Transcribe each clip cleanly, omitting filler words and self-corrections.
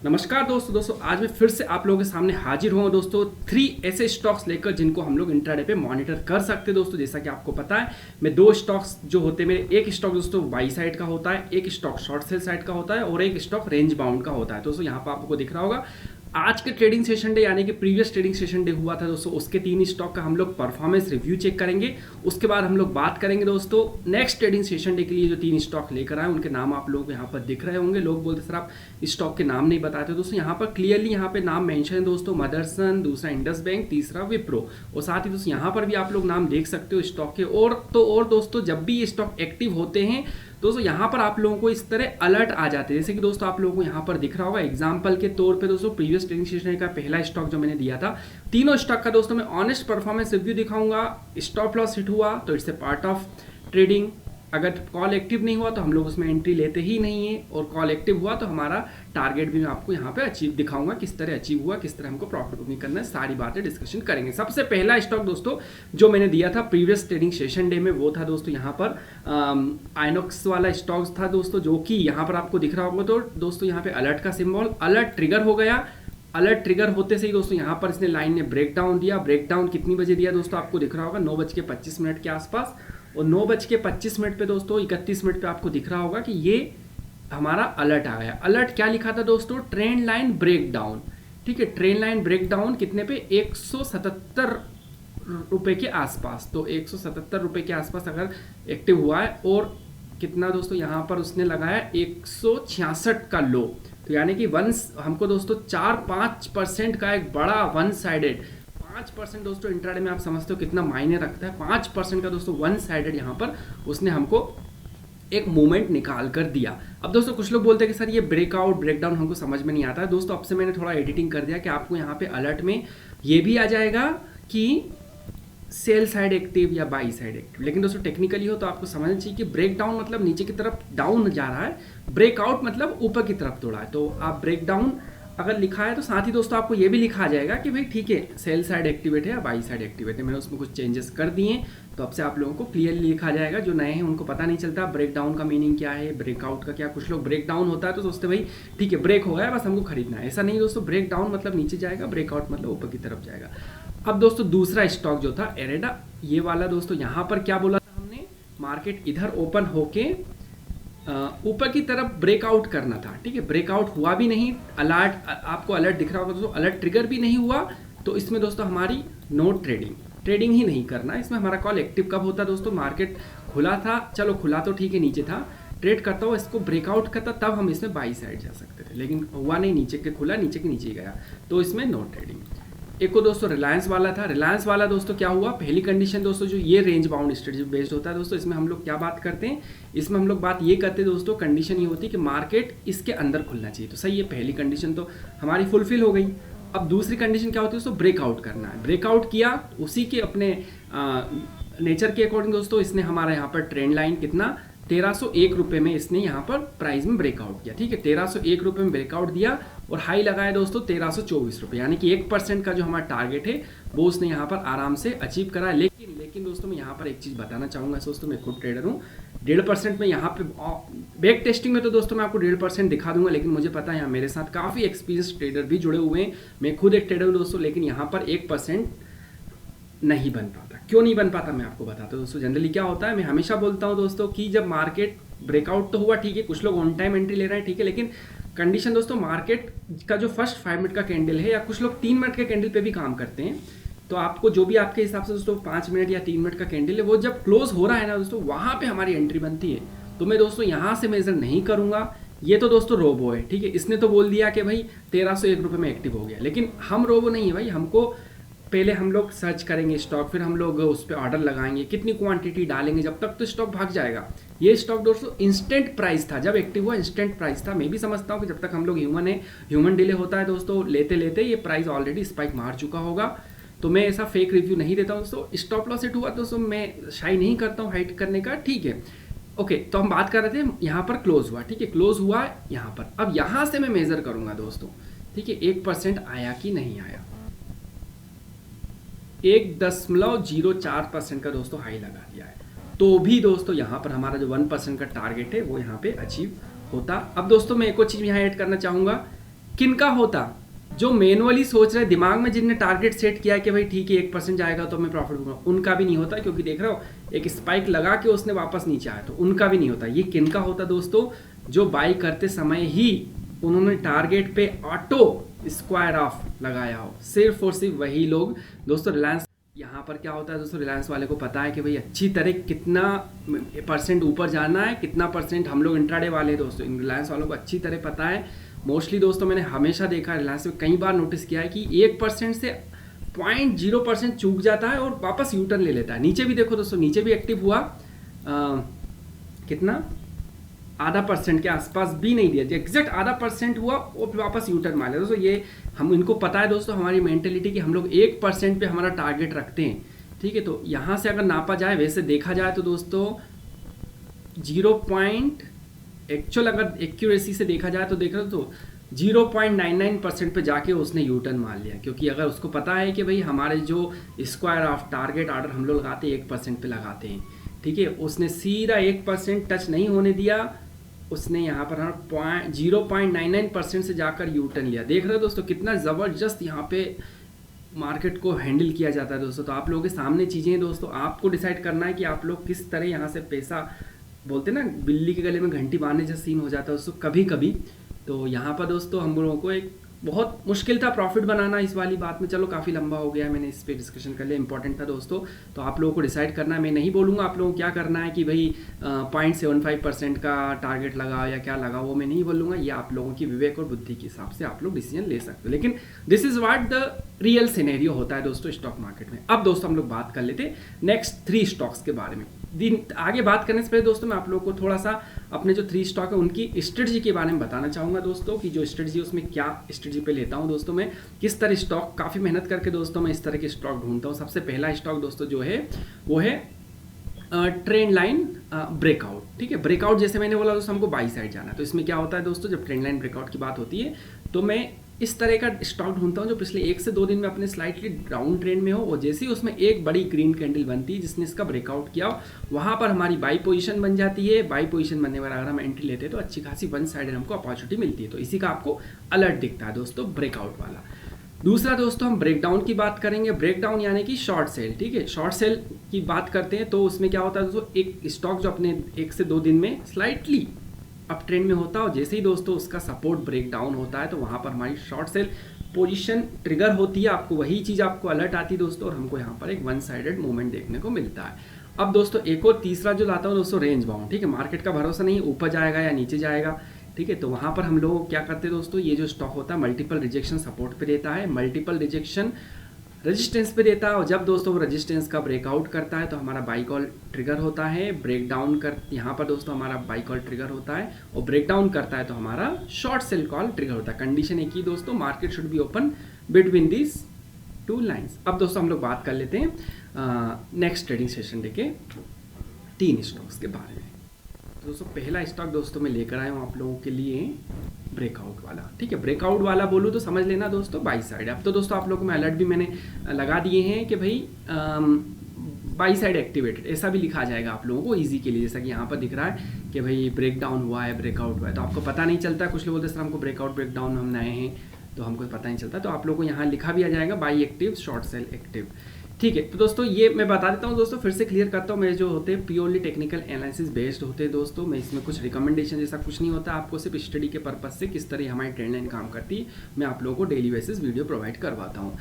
नमस्कार दोस्तों आज मैं फिर से आप लोगों के सामने हाजिर हुआ दोस्तों 3 ऐसे स्टॉक्स लेकर जिनको हम लोग इंट्राडे पे मॉनिटर कर सकते हैं दोस्तों। जैसा कि आपको पता है मैं 2 स्टॉक्स जो होते हैं मेरे, एक स्टॉक दोस्तों बाई साइड का होता है, एक स्टॉक शॉर्ट सेल साइड का होता है और एक स्टॉक रेंज बाउंड का होता है। दोस्तों यहाँ पर आपको दिख रहा होगा आज के ट्रेडिंग सेशन डे यानी कि प्रीवियस ट्रेडिंग सेशन डे हुआ था दोस्तों, उसके 3 स्टॉक का हम लोग परफॉर्मेंस रिव्यू चेक करेंगे। उसके बाद हम लोग बात करेंगे दोस्तों नेक्स्ट ट्रेडिंग सेशन डे के लिए जो 3 स्टॉक लेकर आए उनके नाम आप लोग यहाँ पर दिख रहे होंगे। लोग बोलते सर आप स्टॉक के नाम नहीं बताते दोस्तों, यहाँ पर क्लियरली यहाँ पे नाम मेंशन है दोस्तों, मदरसन, दूसरा इंडस बैंक, तीसरा विप्रो और साथ ही दोस्तों यहाँ पर भी आप लोग नाम देख सकते हो स्टॉक के। और दोस्तों जब भी ये स्टॉक एक्टिव होते हैं दोस्तों यहाँ पर आप लोगों को इस तरह अलर्ट आ जाते हैं। जैसे कि दोस्तों आप लोगों को यहाँ पर दिख रहा होगा एग्जांपल के तौर पे दोस्तों प्रीवियस ट्रेडिंग सेशन का पहला स्टॉक जो मैंने दिया था, तीनों स्टॉक का दोस्तों मैं ऑनेस्ट परफॉर्मेंस रिव्यू दिखाऊंगा। स्टॉप लॉस हिट हुआ तो it's a part of trading, अगर कॉल एक्टिव नहीं हुआ तो हम लोग उसमें एंट्री लेते ही नहीं है, और कॉल एक्टिव हुआ तो हमारा टारगेट भी मैं आपको यहाँ पे अचीव दिखाऊंगा, किस तरह अचीव हुआ, किस तरह हमको प्रॉफिट बुकिंग करना है, सारी बातें डिस्कशन करेंगे। सबसे पहला स्टॉक दोस्तों जो मैंने दिया था प्रीवियस ट्रेडिंग सेशन डे में वो था दोस्तों यहाँ पर आइनॉक्स वाला स्टॉक था दोस्तों, जो कि यहाँ पर आपको दिख रहा होगा। तो दोस्तों यहाँ पे अलर्ट का सिंबल, अलर्ट ट्रिगर हो गया। अलर्ट ट्रिगर होते से ही दोस्तों यहाँ पर इसने लाइन ने ब्रेक डाउन दिया। ब्रेक डाउन कितनी बजे दिया दोस्तों आपको दिख रहा होगा 9:25 के आसपास, और 9:25 पे दोस्तों 31 मिनट पे आपको दिख रहा होगा कि ये हमारा अलर्ट आ गया। अलर्ट क्या लिखा था दोस्तों, ट्रेंड लाइन ब्रेक डाउन। ठीक है, ट्रेंड लाइन ब्रेक डाउन कितने पे 177 रुपए के आसपास। तो 177 रुपए के आसपास अगर एक्टिव हुआ है, और कितना दोस्तों यहाँ पर उसने लगाया 166 का लो, तो यानी कि वंस हमको दोस्तों 4-5% का एक बड़ा वन साइडेड 5% दोस्तों इंट्राडे में आप समझते हो कितना मायने रखता है। 5% का दोस्तों वन साइडेड यहाँ पर उसने हमको एक मूवमेंट निकाल कर दिया। अब दोस्तों कुछ लोग बोलते हैं कि सर ये ब्रेकआउट ब्रेकडाउन हमको समझ में नहीं आता है। दोस्तों अब से मैंने थोड़ा एडिटिंग कर दिया कि आपको यहाँ पे अलर्ट में ये भी आ जाएगा कि सेल साइड एक्टिव या बाई साइड एक्टिव, लेकिन दोस्तों टेक्निकली हो तो आपको समझना चाहिए कि ब्रेक डाउन मतलब नीचे की तरफ डाउन जा रहा है, ब्रेकआउट मतलब ऊपर की तरफ तोड़ा है। तो आप ब्रेक डाउन अगर लिखा है तो साथ ही दोस्तों आपको ये भी लिखा आ जाएगा कि भाई ठीक है सेल साइड एक्टिवेट है या बाई साइड एक्टिवेट है। मैंने उसमें कुछ चेंजेस कर दिए तो अब से आप लोगों को क्लियरली लिखा जाएगा। जो नए हैं उनको पता नहीं चलता ब्रेक डाउन का मीनिंग क्या है, ब्रेकआउट का क्या। कुछ लोग ब्रेक डाउन होता है तो सोचते भाई ठीक है ब्रेक हो गया बस हमको खरीदना है, ऐसा नहीं दोस्तों। ब्रेक डाउन मतलब नीचे जाएगा, ब्रेकआउट मतलब ऊपर की तरफ जाएगा। अब दोस्तों दूसरा स्टॉक जो था एरेडा, ये वाला दोस्तों यहाँ पर क्या बोला था हमने, मार्केट इधर ओपन होके ऊपर की तरफ ब्रेकआउट करना था। ठीक है, ब्रेकआउट हुआ भी नहीं, अलर्ट आपको अलर्ट दिख रहा होगा दोस्तों, अलर्ट ट्रिगर भी नहीं हुआ, तो इसमें दोस्तों हमारी नो ट्रेडिंग ही नहीं करना। इसमें हमारा कॉल एक्टिव कब होता दोस्तों, मार्केट खुला था, चलो खुला तो ठीक है नीचे था, ट्रेड करता हुआ इसको ब्रेकआउट करता तब हम इसमें बाई साइड जा सकते थे, लेकिन हुआ नहीं, नीचे के खुला नीचे के नीचे गया, तो इसमें नो ट्रेडिंग। एक को दोस्तों रिलायंस वाला था। रिलायंस वाला दोस्तों क्या हुआ, पहली कंडीशन दोस्तों जो ये रेंज बाउंड स्ट्रेटजी बेस्ड होता है दोस्तों, इसमें हम लोग क्या बात करते हैं, इसमें हम लोग बात ये करते हैं दोस्तों, कंडीशन ये होती है कि मार्केट इसके अंदर खुलना चाहिए। तो सही है, पहली कंडीशन तो हमारी फुलफिल हो गई। अब दूसरी कंडीशन क्या होती है दोस्तों, ब्रेकआउट करना है। ब्रेकआउट किया उसी के अपने नेचर के अकॉर्डिंग दोस्तों इसने हमारा यहाँ पर ट्रेंड लाइन कितना 1301 रुपये में इसने यहाँ पर प्राइस में ब्रेकआउट किया। ठीक है, 1301 रुपये में ब्रेकआउट दिया और हाई लगाया दोस्तों 1324 रुपये, यानी कि 1% का जो हमारा टारगेट है वो उसने यहाँ पर आराम से अचीव करा। लेकिन दोस्तों मैं यहाँ पर एक चीज़ बताना चाहूँगा दोस्तों, मैं खुद ट्रेडर हूँ, 1.5% में यहाँ पे बैक टेस्टिंग में तो दोस्तों मैं आपको 1.5% दिखा दूंगा, लेकिन मुझे पता है यहाँ मेरे साथ काफ़ी एक्सपीरियंस ट्रेडर भी जुड़े हुए हैं, मैं खुद एक ट्रेडर हूँ दोस्तों, लेकिन यहाँ पर 1% नहीं बन पाता। क्यों नहीं बन पाता मैं आपको बताता हूँ दोस्तों। जनरली क्या होता है, मैं हमेशा बोलता हूँ दोस्तों कि जब मार्केट ब्रेकआउट तो हुआ ठीक है, कुछ लोग ऑन टाइम एंट्री ले रहे हैं ठीक है, लेकिन कंडीशन दोस्तों मार्केट का जो फर्स्ट 5 मिनट का कैंडल है या कुछ लोग 3 मिनट के कैंडल पे भी काम करते हैं, तो आपको जो भी आपके हिसाब से दोस्तों 5 मिनट या 3 मिनट का कैंडल है वो जब क्लोज हो रहा है ना दोस्तों, वहाँ पे हमारी एंट्री बनती है। तो मैं दोस्तों यहाँ से मेजर नहीं करूँगा। ये तो दोस्तों रोबो है ठीक है, इसने तो बोल दिया कि भाई 1301 रुपये में एक्टिव हो गया, लेकिन हम रोबो नहीं है भाई। हमको पहले हम लोग सर्च करेंगे स्टॉक, फिर हम लोग उस पर ऑर्डर लगाएंगे, कितनी क्वांटिटी डालेंगे, जब तक तो स्टॉक भाग जाएगा। ये स्टॉक दोस्तों इंस्टेंट प्राइस था, जब एक्टिव हुआ इंस्टेंट प्राइस था। मैं भी समझता हूँ कि जब तक हम लोग ह्यूमन डिले होता है दोस्तों, लेते लेते ये प्राइस ऑलरेडी स्पाइक मार चुका होगा। तो मैं ऐसा फेक रिव्यू नहीं देता हूँ दोस्तों। स्टॉप लॉस हिट हुआ दोस्तों, मैं शाई नहीं करता हूँ हाइट करने का, ठीक है ओके। तो हम बात कर रहे थे यहाँ पर क्लोज हुआ, ठीक है क्लोज हुआ यहाँ पर। अब यहाँ से मैं मेजर करूँगा दोस्तों, ठीक है 1% आया कि नहीं आया। 1.04% का दोस्तों हाई लगा दिया है, तो भी दोस्तों यहाँ पर हमारा जो 1% का टारगेट है वो यहाँ पे अचीव होता। अब दोस्तों मैं एक और चीज़ यहाँ ऐड करना चाहूँगा, किनका होता? जो मैनुअली सोच रहे, दिमाग में जिनने टारगेट सेट किया कि भाई ठीक है 1% जाएगा तो मैं प्रॉफिट दूंगा, उनका भी नहीं होता, क्योंकि देख रहे हो एक स्पाइक लगा के उसने वापस नीचे आया, तो उनका भी नहीं होता। ये किनका होता दोस्तों? जो बाई करते समय ही उन्होंने टारगेट पे ऑटो स्क्वायर ऑफ लगाया हो, सिर्फ और सिर्फ वही लोग दोस्तों। रिलायंस यहाँ पर क्या होता है दोस्तों, रिलायंस वाले को पता है कि भाई अच्छी तरह कितना % ऊपर जाना है, कितना % हम लोग इंट्राडे वाले दोस्तों, रिलायंस वालों को अच्छी तरह पता है। मोस्टली दोस्तों मैंने हमेशा देखा है, रिलायंस में कई बार नोटिस किया है कि 1% से 0.0% चूक जाता है और वापस यूटर्न ले लेता है। नीचे भी देखो दोस्तों, नीचे भी एक्टिव हुआ कितना, %0.5 के आसपास भी नहीं दिया, एग्जैक्ट %0.5 हुआ और वापस यूटर्न मार लिया दोस्तों। ये हम इनको पता है दोस्तों, हमारी मेंटेलिटी कि हम लोग 1% पे हमारा टारगेट रखते हैं, ठीक है। तो यहाँ से अगर नापा जाए, वैसे देखा जाए तो दोस्तों 0. एक्चुअल अगर एक्यूरेसी से देखा जाए तो देख रहे हो तो 0.99% पे जाके उसने यूटर्न मार लिया, क्योंकि अगर उसको पता है कि भाई हमारे जो स्क्वायर ऑफ टारगेट ऑर्डर हम लोग लगाते हैं 1% पे लगाते हैं, ठीक है, उसने सीधा 1% टच नहीं होने दिया, उसने यहाँ पर 0.99% से जाकर यूटर्न लिया। देख रहे हो दोस्तों कितना ज़बरदस्त यहाँ पे मार्केट को हैंडल किया जाता है दोस्तों। तो आप लोगों के सामने चीज़ें हैं दोस्तों, आपको डिसाइड करना है कि आप लोग किस तरह यहाँ से पैसा, बोलते ना बिल्ली के गले में घंटी बांधने जैसा सीन हो जाता है दोस्तों कभी कभी। तो यहाँ पर दोस्तों हम लोगों को एक बहुत मुश्किल था प्रॉफिट बनाना इस वाली बात में। चलो काफ़ी लंबा हो गया, मैंने इस पर डिस्कशन कर लिया, इंपॉर्टेंट था दोस्तों। तो आप लोगों को डिसाइड करना है, मैं नहीं बोलूँगा आप लोगों को क्या करना है कि भाई 0.75% का टारगेट लगाओ या क्या लगाओ, वो मैं नहीं बोलूँगा। ये आप लोगों की विवेक और बुद्धि के हिसाब से आप लोग डिसीजन ले सकते हो, लेकिन this is what the real scenario होता है दोस्तों स्टॉक मार्केट में। अब दोस्तों हम लोग बात कर लेते नेक्स्ट 3 स्टॉक्स के बारे में। आगे बात करने से पहले दोस्तों मैं आप लोगों को थोड़ा सा अपने जो 3 स्टॉक है उनकी स्ट्रेटजी के बारे में बताना चाहूँगा दोस्तों, कि जो स्ट्रेटजी उसमें क्या स्ट्रेटजी पे लेता हूँ दोस्तों मैं, किस तरह स्टॉक, काफ़ी मेहनत करके दोस्तों मैं इस तरह के स्टॉक ढूंढता हूँ। सबसे पहला स्टॉक दोस्तों जो है वो है ट्रेंड लाइन ब्रेकआउट, ठीक है। ब्रेकआउट जैसे मैंने बोला दोस्तों हमको बाई साइड जाना है, तो इसमें क्या होता है दोस्तों, जब ट्रेंड लाइन ब्रेकआउट की बात होती है तो मैं इस तरह का स्टॉक ढूंढता हूँ जो पिछले 1 से 2 दिन में अपने स्लाइटली डाउन ट्रेंड में हो, और जैसे ही उसमें एक बड़ी ग्रीन कैंडल बनती है जिसने इसका ब्रेकआउट किया हो, वहाँ पर हमारी बाई पोजीशन बन जाती है। बाई पोजीशन बनने पर अगर हम एंट्री लेते हैं तो अच्छी खासी वन साइड हमको अपॉर्चुनिटी मिलती है। तो इसी का आपको अलर्ट दिखता है दोस्तों ब्रेकआउट वाला। दूसरा दोस्तों हम ब्रेकडाउन की बात करेंगे। ब्रेकडाउन यानी कि शॉर्ट सेल, ठीक है। शॉर्ट सेल की बात करते हैं तो उसमें क्या होता है दोस्तों, एक स्टॉक जो अपने 1 से 2 दिन में स्लाइटली अप ट्रेंड में होता है, और जैसे ही दोस्तों उसका सपोर्ट ब्रेक डाउन होता है तो वहाँ पर हमारी शॉर्ट सेल पोजीशन ट्रिगर होती है। आपको वही चीज़ आपको अलर्ट आती है दोस्तों, और हमको यहाँ पर एक वन साइडेड मूवमेंट देखने को मिलता है। अब दोस्तों एक और तीसरा जो लाता हूँ दोस्तों, रेंज बाउंड, ठीक है। मार्केट का भरोसा नहीं, ऊपर जाएगा या नीचे जाएगा, ठीक है। तो वहाँ पर हम लोग क्या करते हैं दोस्तों, ये जो स्टॉक होता है मल्टीपल रिजेक्शन सपोर्ट पे देता है, मल्टीपल रिजेक्शन रेजिस्टेंस पे देता है, और जब दोस्तों वो रेजिस्टेंस का ब्रेकआउट करता है तो हमारा बाई कॉल ट्रिगर होता है। ब्रेक डाउन कर, यहाँ पर दोस्तों हमारा बाई कॉल ट्रिगर होता है, और ब्रेक डाउन करता है तो हमारा शॉर्ट सेल कॉल ट्रिगर होता है। कंडीशन एक ही दोस्तों, market should be open between this 2 lines. अब दोस्तों हम लोग बात कर लेते हैं नेक्स्ट ट्रेडिंग सेशन डे के 3 स्टॉक्स के बारे में। तो दोस्तों पहला स्टॉक दोस्तों मैं लेकर आया हूँ आप लोगों के लिए ब्रेकआउट वाला, ठीक है। ब्रेकआउट वाला बोलूँ तो समझ लेना दोस्तों बाई साइड। अब तो दोस्तों आप लोगों को मैं अलर्ट भी मैंने लगा दिए हैं कि भाई बाई साइड एक्टिवेटेड, ऐसा भी लिखा जाएगा आप लोगों को ईजी के लिए। जैसा कि यहाँ पर दिख रहा है कि भाई ब्रेक डाउन हुआ है, ब्रेकआउट हुआ है, तो आपको पता नहीं चलता। कुछ लोग बोलते सर हमको ब्रेकआउट ब्रेक डाउन हम नए हैं तो हमको पता नहीं चलता, तो आप लोगों को यहाँ लिखा भी आ जाएगा by active, short cell active, ठीक है। तो दोस्तों ये मैं बता देता हूँ दोस्तों, फिर से क्लियर करता हूँ, मेरे जो होते हैं प्योरली टेक्निकल एनालिसिस बेस्ड होते हैं दोस्तों। मैं इसमें कुछ रिकमेंडेशन जैसा कुछ नहीं होता, आपको सिर्फ स्टडी के पर्पज से किस तरह हमारी ट्रेंड लाइन काम करती है मैं आप लोगों को डेली बेसिस वीडियो प्रोवाइड करवाता हूँ।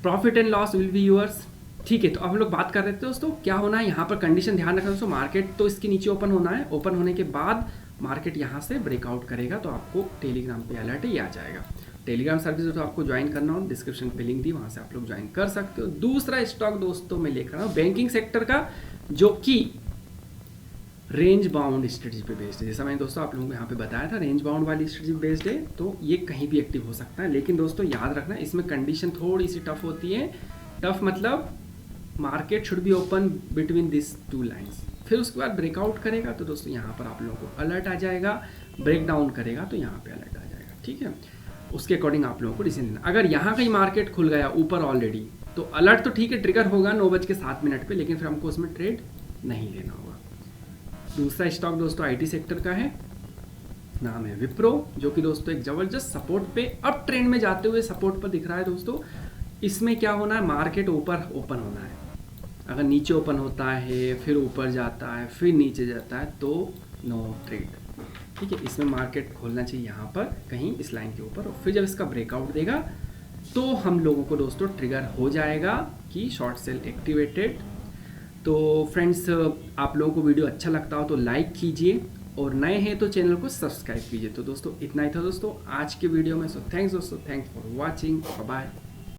Profit and loss will be yours, ठीक है। तो अब हम लोग बात कर रहे थे दोस्तों, क्या होना है यहाँ पर कंडीशन ध्यान रखना दोस्तों, मार्केट तो इसके नीचे ओपन होना है, ओपन होने के बाद मार्केट यहाँ से ब्रेकआउट करेगा तो आपको टेलीग्राम पे अलर्ट ही आ जाएगा। टेलीग्राम सर्विस तो आपको ज्वाइन करना हो, डिस्क्रिप्शन पे लिंक दी, वहाँ से आप लोग ज्वाइन कर सकते हो। दूसरा स्टॉक दोस्तों मैं लेकर आया हूँ बैंकिंग सेक्टर का, जो कि रेंज बाउंड स्ट्रेटजी पे बेस्ड है। जैसा मैंने दोस्तों आप लोगों को यहाँ पे बताया था, रेंज बाउंड वाली स्ट्रेटजी बेस्ड है, तो ये कहीं भी एक्टिव हो सकता है। लेकिन दोस्तों याद रखना इसमें कंडीशन थोड़ी सी टफ होती है। टफ मतलब market should be open between this 2 lines, फिर उसके बाद ब्रेकआउट करेगा तो दोस्तों यहाँ पर आप लोगों को अलर्ट आ जाएगा, ब्रेक डाउन करेगा तो यहाँ पे अलर्ट आ जाएगा, ठीक है। उसके अकॉर्डिंग आप लोगों को डिसीजन लेना। अगर यहाँ कहीं मार्केट खुल गया ऊपर ऑलरेडी तो अलर्ट तो ठीक है ट्रिगर होगा 9:07 पे, लेकिन फिर हमको उसमें ट्रेड नहीं लेना होगा। दूसरा स्टॉक दोस्तों आईटी सेक्टर का है, नाम है विप्रो, जो कि दोस्तों एक ज़बरदस्त सपोर्ट पे अब ट्रेंड में जाते हुए सपोर्ट पर दिख रहा है दोस्तों। इसमें क्या होना है, मार्केट ऊपर ओपन होना है। अगर नीचे ओपन होता है फिर ऊपर जाता है फिर नीचे जाता है तो नो ट्रेड, ठीक है। इसमें मार्केट खोलना चाहिए यहाँ पर कहीं इस लाइन के ऊपर, और फिर जब इसका ब्रेकआउट देगा तो हम लोगों को दोस्तों ट्रिगर हो जाएगा कि शॉर्ट सेल एक्टिवेटेड। तो फ्रेंड्स, आप लोगों को वीडियो अच्छा लगता हो तो लाइक कीजिए, और नए हैं तो चैनल को सब्सक्राइब कीजिए। तो दोस्तों इतना ही था दोस्तों आज के वीडियो में। सो थैंक्स दोस्तों, thanks for watching, bye bye.